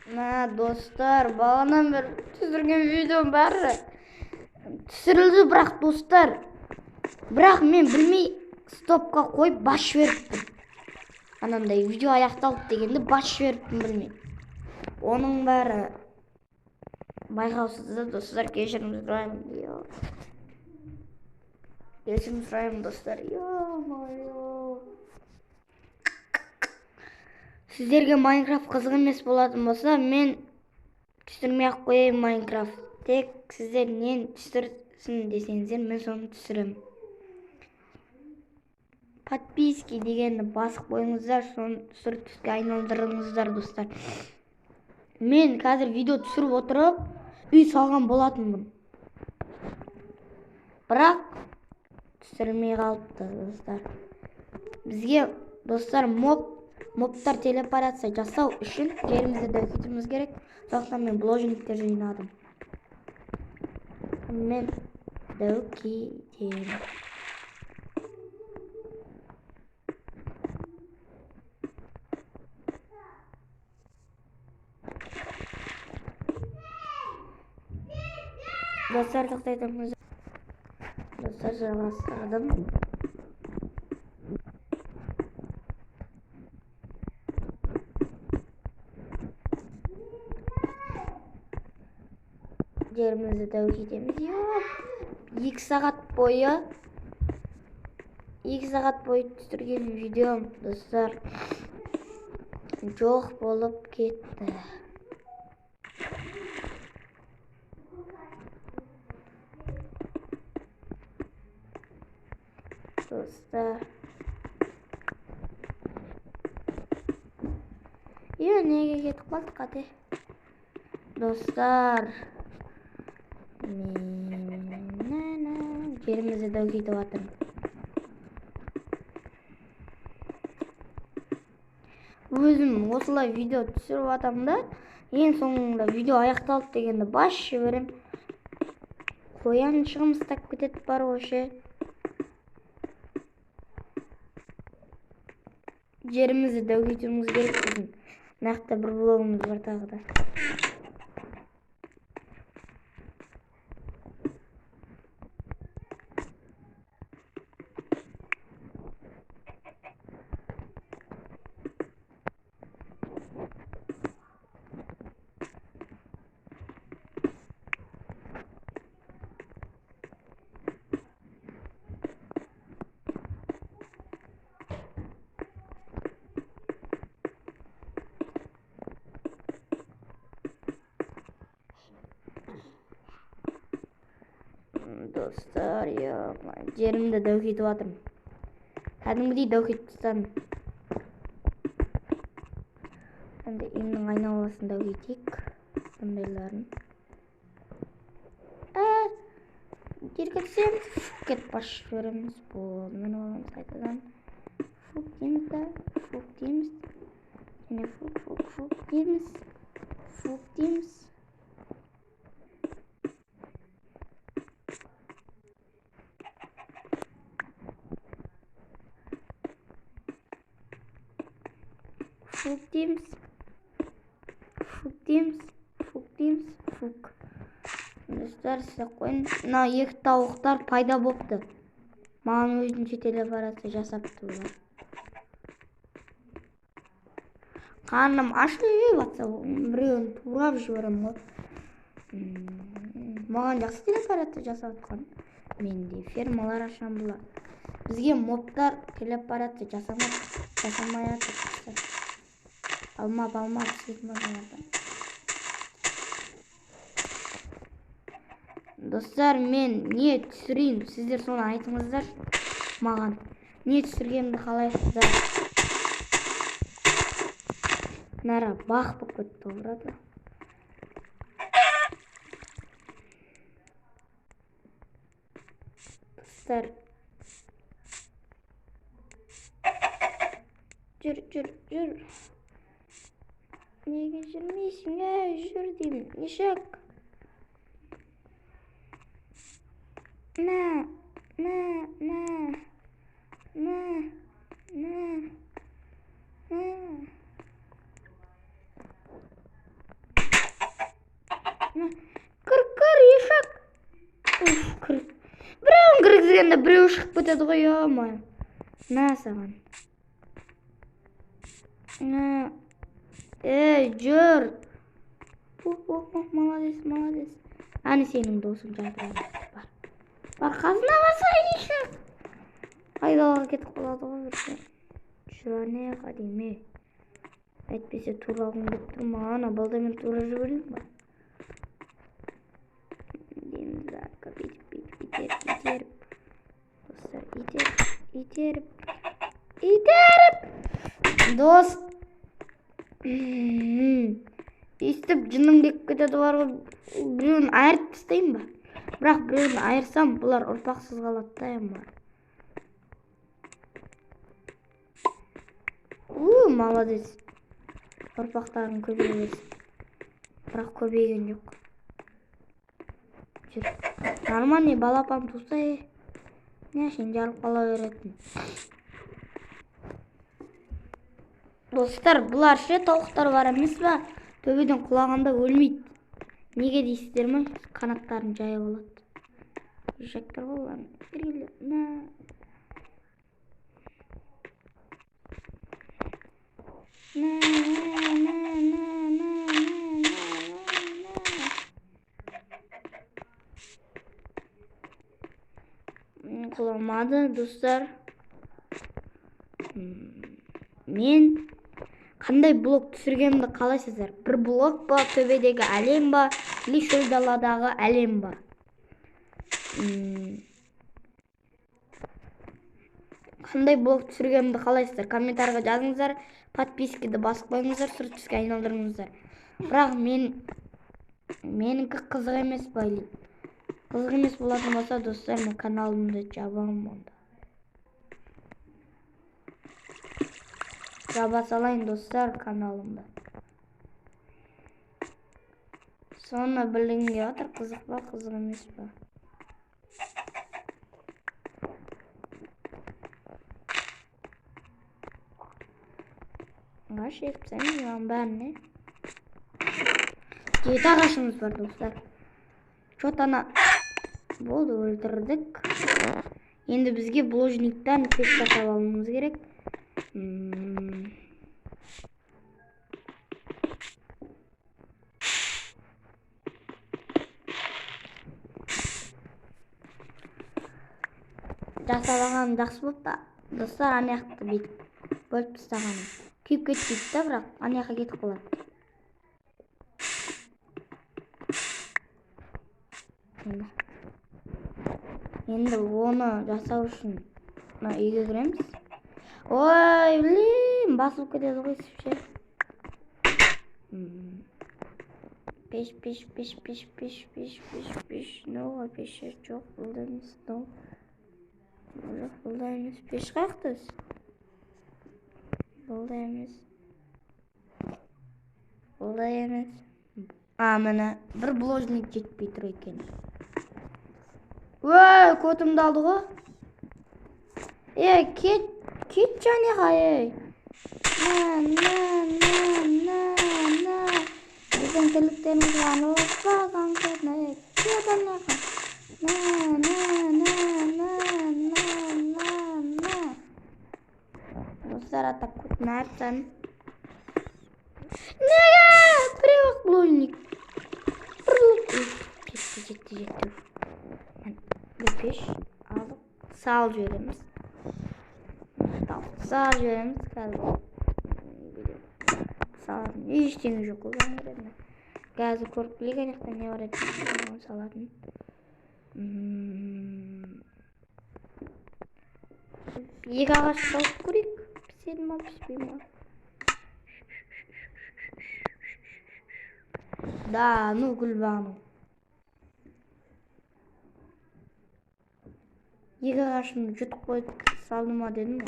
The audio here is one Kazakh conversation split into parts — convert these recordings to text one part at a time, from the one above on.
Достар, бағанан бері түсірген видеом бәрі түсірілді, бірақ достар, мен білмей стопқа қойып баш жіберіппін. Анандай видео аяқталды дегенде баш жіберіппін білмей. Оның бәрі байқаусызда, достар, кешірім сұраймын. Кешірім сұраймын, достар. Сіздерге Майнкрафт қызық емес болатын болса, мен түсірмей ақ қояйын Майнкрафт. Тек сіздер нен түсірсін десеңіздер, мен соны түсірем. Подписки дегенді басып қойыңыздар, соны түсір түске айналдырыңыздар, достар. Мен қазір видео түсіріп отырып, үй салған болатынмын. Бірақ түсірмей қалыпты, достар. Бізге, достар, мобтар телепорация жасау үшін жерімізді дөкетіміз керек. Сондықтан мен бложниктер жинадым. Мен дөкетем. Достар, тоқтайтыңыз. Достар, жалғастырдым. Жерімізді дөкетеміз. 2 сағат бойы түсірген видеом, достар, жоқ болып кетті. Достар, неге кетіп қалды қате? Достар, жерімізді дөкетіп жатырмын. Өзім осылай видео түсіріп жатамын да, ең соңында видео аяқталды дегенде баш жіберем. Қоян шығымыстап кетеді бар оше. Жерімізді дөкетуіміз керек біздің. Нақты бір блогымыз бар тағы да. Достар, жерімді дөкетіп жатырмын. Кәдімгідей дөкетіп тастадым. Енді үйімнің айналасын дөкетейік. Бұндайларын. Жерге түсеміз. Кетіп баш жібереміз. Болды, мен оламыз қайтадан. Фук дейміз да. Фук дейміз. Және фук дейміз. Фук дейміз. Фук. Достар, сізді қойын. Мына 2 тауықтар пайда бопты. Маған өзінше телепорация жасапты бұлар. Қарным ашылып жатса, біреуін турап жіберем ғой. Маған жақсы телепорация жасап жатқан. Мен де фермалар ашам бұлар. Бізге мобтар телепорация жасамай жатыр. Алмап сөйтмағалардан. Достар, мен не түсірейін? Сіздер соны айтыңыздар маған. Не түсіргенімді қалайсыздар? Нара бақ болып кетті оларды. Достар, жүр. Неге жүрмейсің? Жүр деймін. Нешек? түсіргенде біреу шығып кетеді ғой, ема. На саған. Жүр. Молодец. Аны сенің досың жатыр. Бар, қазына басайын. Айдалға кетіп қалады ғой бірсе. Жүр, дейме. Әйтпесе тура алғым келіп тұрма. Ана балдамен тура жіберейін ба? Демзарка итеріп. Достар, итеріп. Дос. Естіп жыным кеп кетеді бар ғой. Біреуін айырып тастайын ба? Бірақ біреуін айырсам, бұлар ұрпақсыз қалады да ема. Молодец. Ұрпақтарын көбейген. Бірақ көбейген жоқ. Жүр. Нормальный балапан туса, не сен жарып қала беретін. Достар, бұлар ше тауықтар бар емес па? Төбеден құлағанда өлмейді. Неге дейсіздер ме? Қанаттарын жайып алады. Жақтар болған. Құламады, достар. Мен қандай блок түсіргенімді қалайсыздар? Бір блок ба, төбедегі әлем ба, или шөл даладағы әлем ба? Қандай блок түсіргенімді қалайсыздар? Комментарға жазыңыздар, подписканы басып қойыңыздар, сұр түске айналдырыңыздар. Бірақ менікі қызық емес па? Қызық емес болатын болса, достар, мен каналымды жабамын онда. Жаба салайын, достар, каналымды. Соны білгенге отыр, қызық па, қызық емес па? Ағаш епсәңіз оған бәріне. 7 ағашымыз бар, достар. Чотана болды, өлтірдік. Енді бізге бложниктен пеш жасап алуымыз керек. Жасалаған жақсы болып та, достар, анаяқты бетіп бөліп тастағаным. Күйіп кетпейді да, бірақ анаяққа кетіп қалады. Енді оны жасау үшін үйге кіреміз. Ой, блин, басылып кетеді ғой сіпше. Пеш. Ноға пеш жоқ, бұлда емес. Бұлда емес. Пеш қақтыз? Бұлда емес. Міне, бір бложник жетпей тұр екен. Өй, көтімді алды ғой. Кет жанеға, ей. Біздің тіліктеріміз ғаны ұспаған көтіне. Кет анеға. Достар, ата көтіне әртсен. Неге? Біреуік бложник. Жетті. Бір пеш алып, сал жібереміз. Қазір. Салатын. Ештеңе жоқ қолдан береді. Қазір көріп білеген ектен не бар еді. Салатын. Екі ағаш салып көрейік. Піседі ма, піспей ма? Да, ну гүлбану. Екі ағашымды жұтып қойып салды ма дедім ба?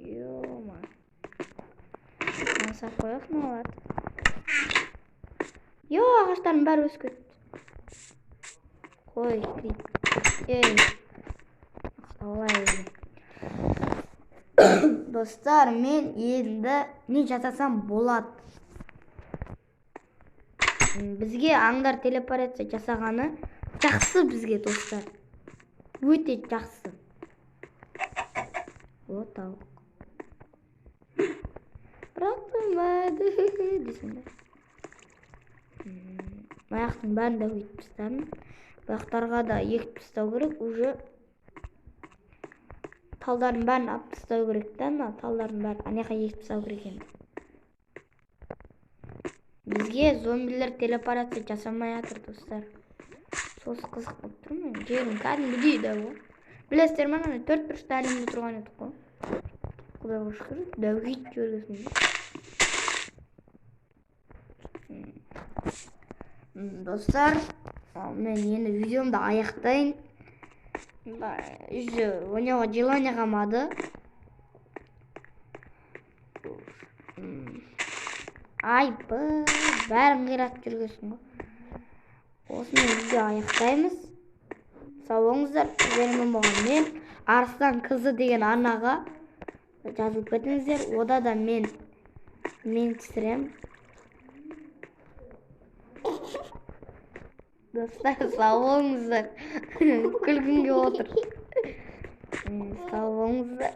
Йома. Сап қояқ не олады? Йо, ағаштардың бәрі өсіп кетті. Қой, крит. Ей. Ақтаулай. Достар, мен енді не жасасам болады. Бізге аңдар телепорация жасағаны жақсы бізге, достар. өте жақсы. О, тауық. Бірақ тумады десем де. Аяқтың бәрін де өйтіп тастадым. Аяқтарға да егіп тастау керек. Уже талдардың бәрін алып тастау керек та, талдардың бәрін анаяққа егіп тастау керек енді. Бізге зомбилер телепорация жасамай жатыр, достар. Сосы қызық болып тұр ма? Жерім кәдімгідей да ғой. Білесіздер ме, ана 4 бұрышты әлемде тұрған едік қой. Құдайға шүкір, дәугейт көргесін. Достар, мен енді видеомды аяқтайын. Уже ойнауға желание қалмады. Айпы, бәрін қиратып жүргесін ғой. Осыны видео аяқтаймыз. Сау болыңыздар. Сіздермен болған мен Арыстан қызы деген арнаға жазылып кетіңіздер. Ода да мен түсірем. Достар, сау болыңыздар. Күлгім келіп отыр. Сау болыңыздар.